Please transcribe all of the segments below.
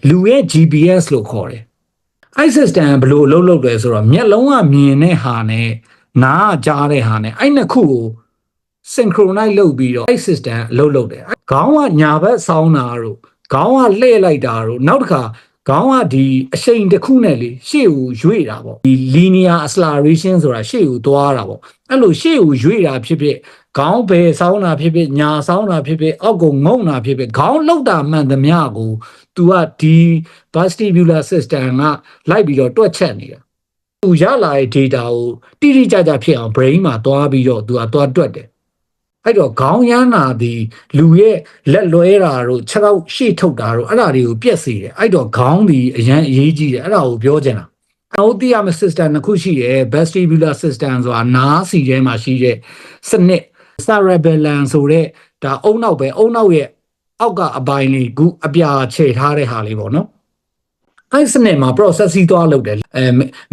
လူရဲ့ GPS လို့ခေါ်တယ်အဲ့ system ဘယ်လိုအလုပ်လုပ်လဲဆိုတော့မျက်လုံးကမြင်တဲ့ဟာနဲ့နားကကြားတဲ့ဟာနဲ့အဲ့နှစ်ခုကို synchronize လုပ်ပြီးတော့အဲ့ system အလုပ်လုပ်တယ်ခေါင်းကညာဘက်ဆောင်းတာတို့ခေါင်းကလှည့်လိုက်တာတို့နောက်တစ်ခါခေါင်းကဒီအရှိန်တစ်ခုနဲ့လေရှေ့ကိုရွေ့တာပေါ့ဒီ linear acceleration ဆိုတာရှေ့ကိုသွားတာပေါ့အဲ့လိုရှေ့ကိုရွေ့တာဖြစ်ဖြစ်ခေါင်းဘယ်ဆောင်းတာဖြစ်ဖြစ်ညာဆောင်းတာဖြစ်ဖြစ်အောက်ကိုငုံတာဖြစ်ဖြစ်ခေါင်းလောက်တာမှန်သမျှကို तू ကဒီ vestibular system ကလိုက်ပြီးတော့တွက်ချက်နေတာသူရလာတဲ့ data ကိုတိတိကျကျဖြစ်အောင် brain မှာသွားပြီးတော့ तू ကသွားတွက်တယ်အဲ့တော့ခေါင်းရမ်းတာဒီလူရဲ့လက်လွဲတာတို့ခြေထောက်ရှေ့ထုတ်တာတို့အဲ့ဒါတွေကိုပြက်စေတယ်အဲ့တော့ခေါင်းဒီအရန်အရေးကြီးတယ်အဲ့ဒါကိုပြောချင်တာအော်တီးရမယ့် system တစ်ခုရှိတယ် vestibular system ဆိုတာနားစီထဲမှာရှိတဲ့စနစ် cerebellum ဆိုတဲ့ဒါအုံနောက်ပဲအုံနောက်ရဲ့အောက်ကအပိုင်းလေးခုအပြာခြေထားတဲ့ဟာလေးပေါ့နော်အဲ့စနစ်မှာ process စီးသွားလုပ်တယ်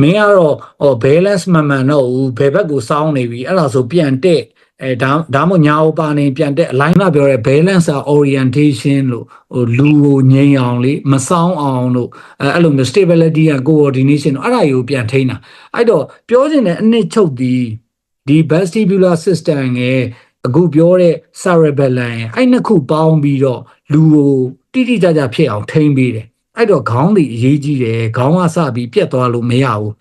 မင်းကတော့balance မှန်တော့ဘူးဘယ်ဘက်ကိုစောင်းနေပြီအဲ့ဒါဆိုပြန်တဲ့ဒါမှညာဥပါနေပြန်တဲ့ align ကပြောရဲ balance orientation လို့လူကိုငြိမ်အောင်လေမစောင်းအောင်လို့အဲ့လိုမျိုး stability and coordination အဲ့ဒါကိုပြန်ထိန်းတာအဲ့တော့ပြောချင်တဲ့အနှစ်ချုပ်ဒီ vestibular system ရဲ့အခုပြောတဲ့ cerebellum ရဲ့အဲ့နှစ်ခုပေါင်းပြီးတော့လူကိုတိတိကျကျဖြစ်အောင်ထိန်းပေးတယ်အဲ့တော့ခေါင်းတွေအရေးကြီးတယ်ခေါင်းကစပြီးပြတ်သွားလို့မရဘူး